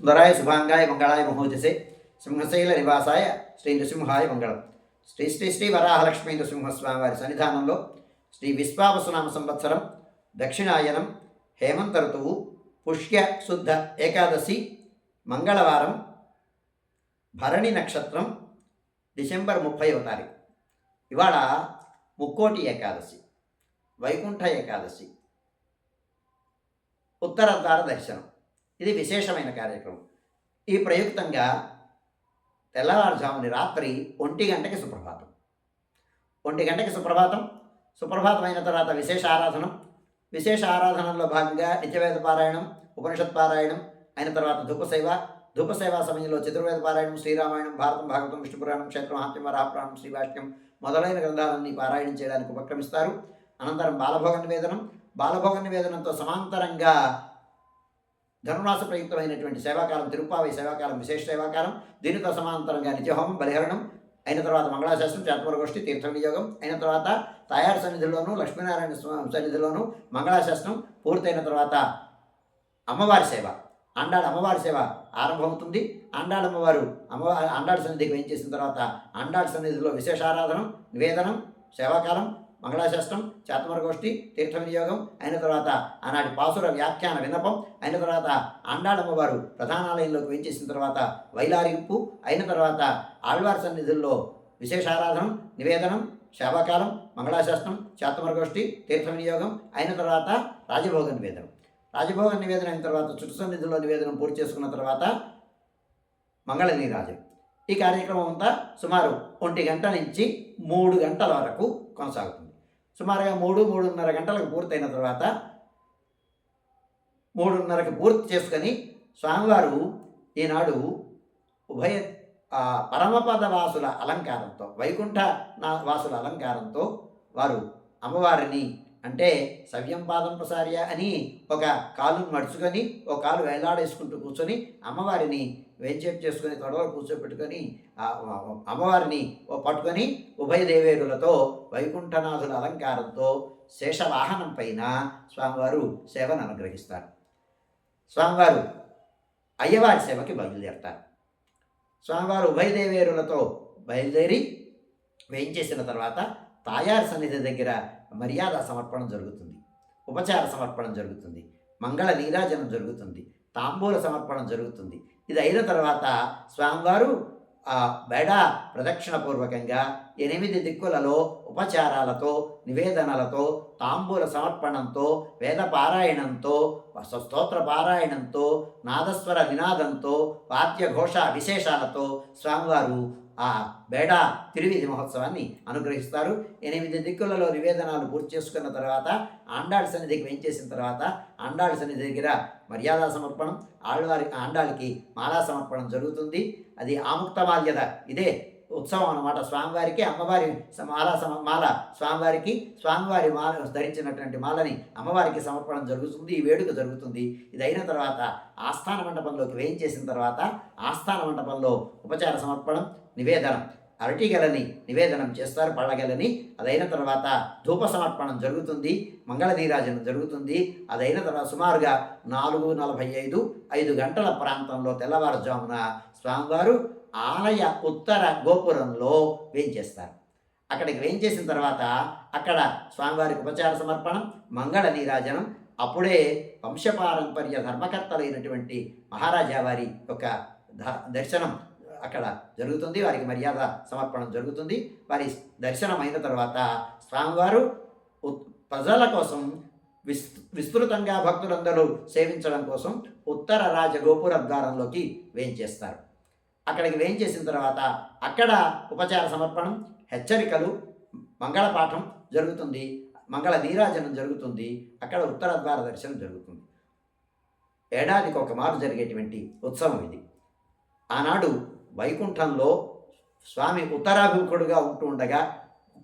సుందరాయ శుభాంగాయ మంగళాయ మహోజసే సింహశైల నివాసాయ శ్రీ నృసింహాయ మంగళం. శ్రీ శ్రీ శ్రీ వరాహలక్ష్మీ నృసింహస్వామి వారి సన్నిధానంలో శ్రీ విశ్వావసునామ సంవత్సరం దక్షిణాయనం హేమంత ఋతువు పుష్య శుద్ధ ఏకాదశి మంగళవారం భరణి నక్షత్రం డిసెంబర్ 30వ తారీఖు. ఇవాళ ముక్కోటి ఏకాదశి, వైకుంఠ ఏకాదశి, ఉత్తరాధార దర్శనం. ఇది విశేషమైన కార్యక్రమం. ఈ ప్రయుక్తంగా తెల్లవారుజాముని రాత్రి 1 గంటకి సుప్రభాతం. 1 గంటకి సుప్రభాతం అయిన తర్వాత విశేష ఆరాధనం. విశేష ఆరాధనలో భాగంగా నిత్యవేద పారాయణం, ఉపనిషత్ పారాయణం అయిన తర్వాత ధూపసేవ సమయంలో చతుర్వేద పారాయణం, శ్రీరామాయణం, భారతం, భాగవతం, విష్ణు పురాణం, క్షేత్రం, మహాత్మ్యం, వరాహపురాణం, శ్రీభాష్యం మొదలైన గ్రంథాలన్నీ పారాయణం చేయడానికి ఉపక్రమిస్తారు. అనంతరం బాలభోగ నివేదనంతో సమాంతరంగా ధనుర్మాస ప్రయుక్తమైనటువంటి సేవాకాలం, తిరుప్పావై సేవాకాలం, విశేష సేవాకాలం. దీనితో సమాంతరంగా నిత్యహోమం, బలిహరణం అయిన తర్వాత మంగళాశాస్త్రం, చాతుర్వర్గోష్ఠి, తీర్థ వినియోగం అయిన తర్వాత తాయారు సన్నిధిలోనూ, లక్ష్మీనారాయణ సన్నిధిలోనూ మంగళాశాస్త్రం పూర్తయిన తర్వాత అమ్మవారి సేవ, ఆండాళ్ అమ్మవారి సేవ ఆరంభమవుతుంది. ఆండాళ్ అమ్మవారు ఆండాళ్ సన్నిధికి వేయించేసిన తర్వాత ఆండాళ్ సన్నిధిలో విశేషారాధనం, నివేదనం, సేవాకాలం, మంగళాశాస్త్రం, చాతుర్వర్గోష్ఠి, తీర్థ వినియోగం అయిన తర్వాత ఆనాటి పాసుర వ్యాఖ్యాన విన్నపం అయిన తర్వాత ఆండాళమ్మవారు ప్రధానాలయంలోకి వేయించేసిన తర్వాత వైలారింపు అయిన తర్వాత ఆళ్వారి సన్నిధుల్లో విశేషారాధనం, నివేదనం, సేవాకాలం, మంగళాశాస్త్రం, చాతుర్వర్గోష్ఠి, తీర్థ వినియోగం అయిన తర్వాత రాజభోగ నివేదనం అయిన తర్వాత చుట్టు సన్నిధిలో నివేదనం పూర్తి చేసుకున్న తర్వాత మంగళ నీరాజనం. ఈ కార్యక్రమం అంతా సుమారు 1 గంట నుంచి 3 గంటల వరకు కొనసాగుతుంది. సుమారుగా 3-3:30 గంటలకు పూర్తయిన తర్వాత 3:30కి పూర్తి చేసుకొని స్వామివారు ఈనాడు ఉభయ పరమపద వాసుల అలంకారంతో, వైకుంఠ వాసుల అలంకారంతో వారు అమ్మవారిని అంటే సవ్యం పాదం ప్రసార్య అని ఒక కాలును మడుచుకొని ఒక కాలు వేలాడేసుకుంటూ కూర్చొని అమ్మవారిని వేంచేపు చేసుకొని తొడవలు కూర్చోపెట్టుకొని అమ్మవారిని పట్టుకొని ఉభయ దేవేరులతో వైకుంఠనాథుల అలంకారంతో శేషవాహనం పైన స్వామివారు సేవను అనుగ్రహిస్తారు. స్వామివారు అయ్యవారి సేవకి బయలుదేరతారు. స్వామివారు ఉభయ దేవేరులతో బయలుదేరి వేయించేసిన తర్వాత తాయారు సన్నిధి దగ్గర మర్యాద సమర్పణం జరుగుతుంది, ఉపచార సమర్పణం జరుగుతుంది, మంగళ నీరాజనం జరుగుతుంది, తాంబూల సమర్పణం జరుగుతుంది. ఇది అయిన తర్వాత స్వామివారు బేడా ప్రదక్షిణపూర్వకంగా 8 దిక్కులలో ఉపచారాలతో, నివేదనలతో, తాంబూల సమర్పణంతో, వేద పారాయణంతో, స్తోత్ర పారాయణంతో, నాదస్వర నినాదంతో, వాద్యఘోష విశేషాలతో స్వామివారు ఆ బేడా తిరువీధి మహోత్సవాన్ని అనుగ్రహిస్తారు. 8 దిక్కులలో నివేదనాలు పూర్తి చేసుకున్న తర్వాత ఆండాళ్ సన్నిధికి వేయించేసిన తర్వాత ఆండాళ్ సన్నిధి దగ్గర మర్యాద సమర్పణం, ఆండాళ్ళకి మాలా సమర్పణం జరుగుతుంది. అది ఆముక్తమాల్యద, ఇదే ఉత్సవం అన్నమాట. స్వామివారికి అమ్మవారి మాల స్వామివారికి, స్వామివారి మాల ధరించినటువంటి మాలని అమ్మవారికి సమర్పణం జరుగుతుంది. ఈ వేడుక జరుగుతుంది. ఇది అయిన తర్వాత ఆస్థాన మండపంలోకి వేయించేసిన తర్వాత ఆస్థాన మండపంలో ఉపచార సమర్పణం, నివేదనం, అరటిగెలని నివేదనం చేస్తారు, పళ్ళగెలని. అదైన తర్వాత ధూప సమర్పణం జరుగుతుంది, మంగళ నీరాజనం జరుగుతుంది. అదైన తర్వాత సుమారుగా 4:45-5 గంటల ప్రాంతంలో తెల్లవారుజామున స్వామివారు ఆలయ ఉత్తర గోపురంలో వేయించేస్తారు. అక్కడికి వేయించేసిన తర్వాత అక్కడ స్వామివారికి ఉపచార సమర్పణం, మంగళ నీరాజనం. అప్పుడే వంశపారంపర్య ధర్మకర్తలైనటువంటి మహారాజా వారి యొక్క దర్శనం అక్కడ జరుగుతుంది. వారికి మర్యాద సమర్పణం జరుగుతుంది. వారి దర్శనం అయిన తర్వాత స్వామివారు ప్రజల కోసం విస్తృతంగా భక్తులందరూ సేవించడం కోసం ఉత్తర రాజగోపుర ద్వారంలోకి వేయించేస్తారు. అక్కడికి వేయించేసిన తర్వాత అక్కడ ఉపచార సమర్పణం, హెచ్చరికలు, మంగళపాఠం జరుగుతుంది, మంగళ నీరాజనం జరుగుతుంది. అక్కడ ఉత్తర ద్వార దర్శనం జరుగుతుంది. ఏడాదికి ఒక మారు జరిగేటువంటి ఉత్సవం ఇది. ఆనాడు వైకుంఠంలో స్వామి ఉత్తరాభిముఖుడుగా ఉంటూ ఉండగా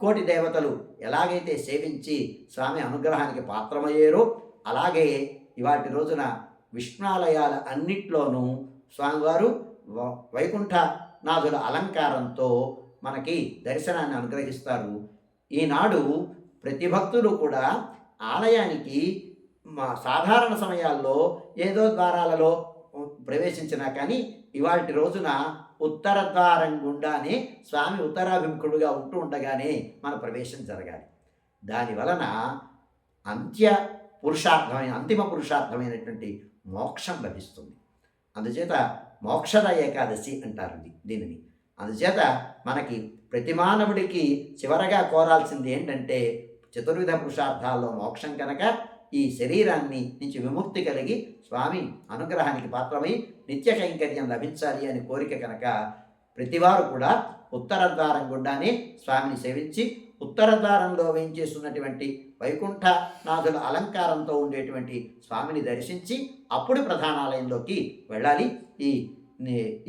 కోటి దేవతలు ఎలాగైతే సేవించి స్వామి అనుగ్రహానికి పాత్రమయ్యారో అలాగే ఇవాటి రోజున విష్ణాలయాల అన్నిట్లోనూ స్వామివారు వైకుంఠనాథుల అలంకారంతో మనకి దర్శనాన్ని అనుగ్రహిస్తారు. ఈనాడు ప్రతి భక్తులు కూడా ఆలయానికి సాధారణ సమయాల్లో ఏదో ద్వారాలలో ప్రవేశించినా కానీ ఇవాల్టి రోజున ఉత్తర ద్వారం గుండానే స్వామి ఉత్తరాభిముఖుడుగా ఉంటూ ఉండగానే మన ప్రవేశం జరగాలి. దాని వలన అంతిమ పురుషార్థమైనటువంటి మోక్షం లభిస్తుంది. అందుచేత మోక్షద ఏకాదశి అంటారు దీనిని. అందుచేత మనకి ప్రతి మానవుడికి చివరగా కోరాల్సింది ఏంటంటే చతుర్విధ పురుషార్థాల్లో మోక్షం కనుక ఈ శరీరాన్ని నుంచి విముక్తి కలిగి స్వామి అనుగ్రహానికి పాత్రమై నిత్య కైంకర్యం లభించాలి అని కోరిక కనుక ప్రతివారు కూడా ఉత్తర ద్వారం గుండానే స్వామిని సేవించి ఉత్తర ద్వారంలో వేయించేస్తున్నటువంటి వైకుంఠనాథుల అలంకారంతో ఉండేటువంటి స్వామిని దర్శించి అప్పుడు ప్రధానాలయంలోకి వెళ్ళాలి.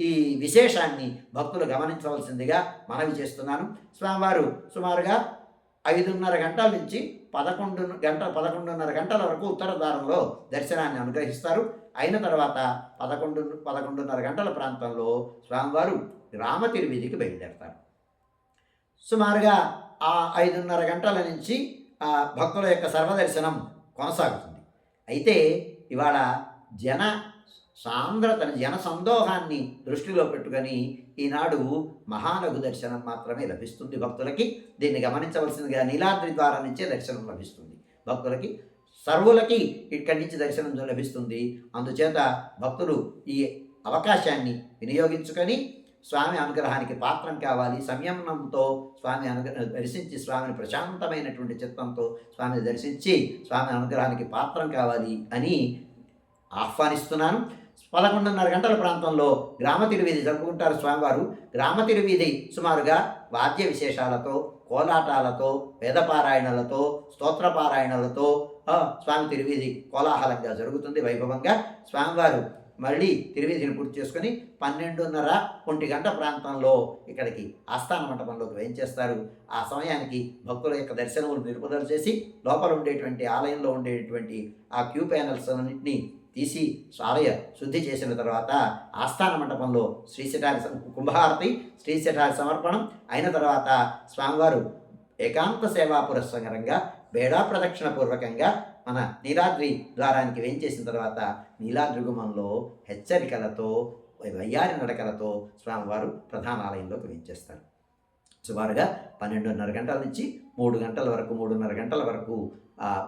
ఈ విశేషాన్ని భక్తులు గమనించవలసిందిగా మనవి చేస్తున్నాను. స్వామివారు సుమారుగా 5:30 గంటల నుంచి 11:30 గంటల వరకు ఉత్తర ద్వారంలో దర్శనాన్ని అనుగ్రహిస్తారు. అయిన తర్వాత 11:30 గంటల ప్రాంతంలో స్వామివారు రామతిరువీధికి బయలుదేరతారు. సుమారుగా ఆ 5:30 గంటల నుంచి భక్తుల యొక్క సర్వదర్శనం కొనసాగుతుంది. అయితే ఇవాళ జన సందోహాన్ని దృష్టిలో పెట్టుకొని ఈనాడు మహాలఘు దర్శనం మాత్రమే లభిస్తుంది భక్తులకి. దీన్ని గమనించవలసిందిగా నీలాద్రి ద్వారం నుంచే దర్శనం లభిస్తుంది భక్తులకి. సర్వులకి ఇక్కడి నుంచి దర్శనం లభిస్తుంది. అందుచేత భక్తులు ఈ అవకాశాన్ని వినియోగించుకొని స్వామి అనుగ్రహానికి పాత్రం కావాలి. సంయమనంతో దర్శించి స్వామిని ప్రశాంతమైనటువంటి చిత్తంతో స్వామిని దర్శించి స్వామి అనుగ్రహానికి పాత్రం కావాలి అని ఆహ్వానిస్తున్నాను. 11:30 గంటల ప్రాంతంలో గ్రామ తిరువీధి జరుపుకుంటారు స్వామివారు. గ్రామ తిరువీధి సుమారుగా వాద్య విశేషాలతో, కోలాటాలతో, వేదపారాయణలతో, స్తోత్రపారాయణలతో స్వామి తిరువీధి కోలాహలంగా జరుగుతుంది వైభవంగా. స్వామివారు మళ్ళీ తిరువీధిని పూర్తి చేసుకుని 12:30-1 గంట ప్రాంతంలో ఇక్కడికి ఆస్థాన మంటపంలోకి వేయించేస్తారు. ఆ సమయానికి భక్తుల యొక్క దర్శనములు నిలుపుదల చేసి లోపల ఉండేటువంటి ఆలయంలో ఉండేటువంటి ఆ క్యూ ప్యానల్స్ అన్నింటినీ తీసి ఆలయ శుద్ధి చేసిన తర్వాత ఆస్థాన మంటపంలో శ్రీశటారి కుంభహారతి, శ్రీశటారి సమర్పణం అయిన తర్వాత స్వామివారు ఏకాంత సేవా పురస్సంగరంగా బేడా ప్రదక్షిణ పూర్వకంగా మన నీలాద్రి ద్వారానికి వేయించేసిన తర్వాత నీలాద్రి గుమ్మంలో హెచ్చరికలతో, వయ్యారి నడకలతో స్వామివారు ప్రధాన ఆలయంలోకి వేయించేస్తారు. సుమారుగా 12:30 గంటల నుంచి 3 గంటల వరకు, 3:30 గంటల వరకు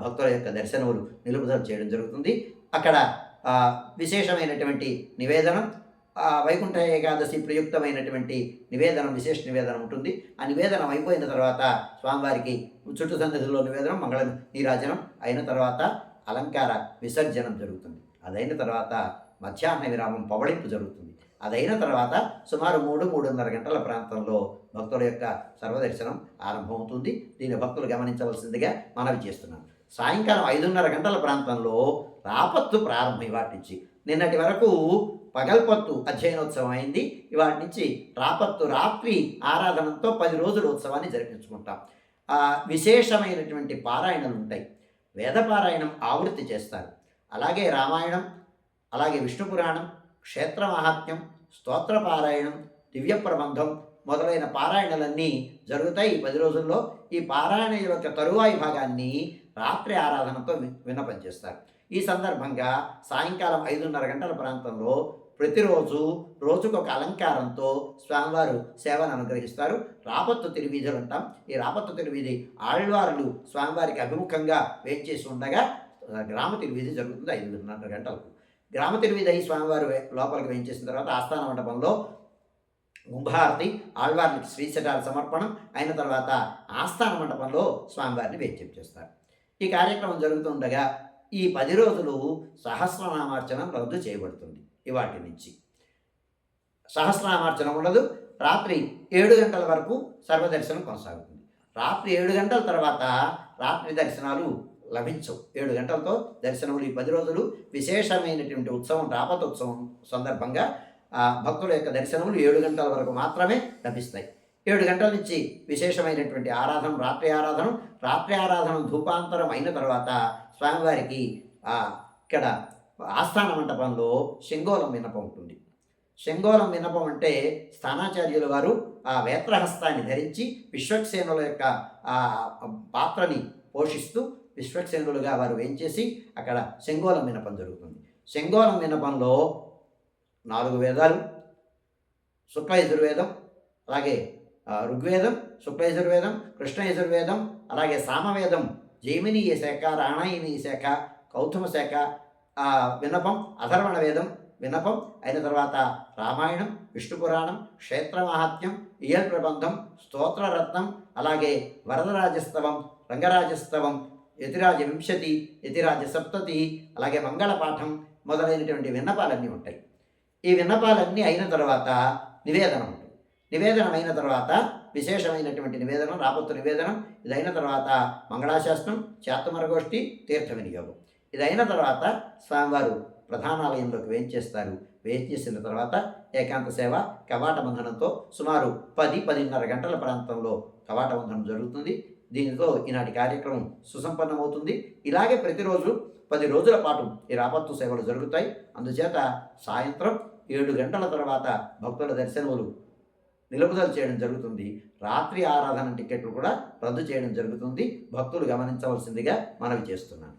భక్తుల యొక్క దర్శనములు నిలుపుదల చేయడం జరుగుతుంది. అక్కడ విశేషమైనటువంటి నివేదనం, వైకుంఠ ఏకాదశి ప్రయుక్తమైనటువంటి నివేదనం, విశేష నివేదనం ఉంటుంది. ఆ నివేదనం అయిపోయిన తర్వాత స్వామివారికి చుట్టు సన్నిధిలో నివేదనం, మంగళ నీరాజనం అయిన తర్వాత అలంకార విసర్జనం జరుగుతుంది. అదైన తర్వాత మధ్యాహ్న విరామం పవళింపు జరుగుతుంది. అదైన తర్వాత సుమారు 3-3:30 గంటల ప్రాంతంలో భక్తుల యొక్క సర్వదర్శనం ఆరంభమవుతుంది. దీన్ని భక్తులు గమనించవలసిందిగా మనవి చేస్తున్నాను. సాయంకాలం 5:30 గంటల ప్రాంతంలో రాపత్తు ప్రారంభం. ఇవాటి నుంచి నిన్నటి వరకు పగల్పత్తు అధ్యయనోత్సవం అయింది. ఇవాటి నుంచి రాపత్తు రాత్రి ఆరాధనతో 10 రోజుల ఉత్సవాన్ని జరిపించుకుంటాం. విశేషమైనటువంటి పారాయణలు ఉంటాయి. వేదపారాయణం ఆవృత్తి చేస్తారు. అలాగే రామాయణం, అలాగే విష్ణు పురాణం, క్షేత్ర మహాత్మ్యం, స్తోత్ర పారాయణం, దివ్య ప్రబంధం మొదలైన పారాయణలన్నీ జరుగుతాయి ఈ 10 రోజుల్లో. ఈ పారాయణ యొక్క తరువాయి భాగాన్ని రాత్రి ఆరాధనతో విన్నపం చేస్తారు. ఈ సందర్భంగా సాయంకాలం 5:30 గంటల ప్రాంతంలో ప్రతిరోజు రోజుకొక అలంకారంతో స్వామివారు సేవను అనుగ్రహిస్తారు. రాపత్తు తిరువీధులు అంటాం. ఈ రాపత్తు తిరువీధి ఆళ్వారులు స్వామివారికి అభిముఖంగా వేయించేసి ఉండగా గ్రామ తిరువీధి జరుగుతుంది 5:30 గంటలకు. గ్రామ తిరువీధి అయి స్వామివారు లోపలికి వేయించేసిన తర్వాత ఆస్థాన మండపంలో కుంభహారతి, ఆళ్వారికి శ్రీశటారి సమర్పణం అయిన తర్వాత ఆస్థాన మండపంలో స్వామివారిని వేయించేపు చేస్తారు. ఈ కార్యక్రమం జరుగుతుండగా ఈ 10 రోజులు సహస్రనామార్చనం రద్దు చేయబడుతుంది. ఇవాటి నుంచి సహస్రనామార్చనం ఉండదు. రాత్రి 7 గంటల వరకు సర్వదర్శనం కొనసాగుతుంది. రాత్రి 7 గంటల తర్వాత రాత్రి దర్శనాలు లభించవు. 7 గంటలతో దర్శనములు. ఈ 10 రోజులు విశేషమైనటువంటి ఉత్సవం, రాపతోత్సవం సందర్భంగా భక్తుల యొక్క దర్శనములు 7 గంటల వరకు మాత్రమే లభిస్తాయి. 7 గంటల నుంచి విశేషమైనటువంటి ఆరాధన, రాత్రి ఆరాధన ధూపాంతరం అయిన తర్వాత స్వామివారికి ఇక్కడ ఆస్థాన మంటపంలో శంగోలం విన్నపం ఉంటుంది. శంగోలం విన్నపం అంటే స్థానాచార్యుల వారు ఆ వేత్రహస్తాన్ని ధరించి విశ్వక్సేనుల యొక్క పాత్రని పోషిస్తూ విశ్వక్సేనులుగా వారు వేయించేసి అక్కడ శంగోలం విన్నపం జరుగుతుంది. శంగోలం విన్నపంలో 4 వేదాలు, శుక్ల యజుర్వేదం, అలాగే ఋగ్వేదం, శుక్ల యజుర్వేదం, కృష్ణ యజుర్వేదం, అలాగే సామవేదం, జైమినీయ శాఖ, రామాయణీయ శాఖ, కౌతుమ శాఖ, విన్నపం, అథర్వణ వేదం విన్నపం అయిన తర్వాత రామాయణం, విష్ణు పురాణం, క్షేత్ర మహాత్మ్యం, ఇయల్ ప్రబంధం, స్తోత్రరత్నం, అలాగే వరదరాజస్తవం, రంగరాజస్తవం, యతిరాజ వింశతి, యతిరాజ సప్తతి, అలాగే మంగళపాఠం మొదలైనటువంటి విన్నపాలన్నీ ఉంటాయి. ఈ విన్నపాలన్నీ అయిన తర్వాత నివేదనం ఉంటుంది. నివేదనం అయిన తర్వాత విశేషమైనటువంటి నివేదనం, రాపత్తు నివేదనం. ఇదైన తర్వాత మంగళాశాసనం, చేత్తమరగోష్ఠి, తీర్థ వినియోగం. ఇదైన తర్వాత స్వామివారు ప్రధానాలయంలోకి వేయించేస్తారు. వేయించేసిన తర్వాత ఏకాంత సేవ, కవాట బంధనంతో సుమారు 10-10:30 గంటల ప్రాంతంలో కవాట బంధనం జరుగుతుంది. దీనితో ఈనాటి కార్యక్రమం సుసంపన్నమవుతుంది. ఇలాగే ప్రతిరోజు 10 రోజుల పాటు ఈ రాపత్తు సేవలు జరుగుతాయి. అందుచేత సాయంత్రం 7 గంటల తర్వాత భక్తుల దర్శనములు నిలుపుదల చేయడం జరుగుతుంది. రాత్రి ఆరాధన టికెట్లు కూడా రద్దు చేయడం జరుగుతుంది. భక్తులు గమనించవలసిందిగా మనవి చేస్తున్నాను.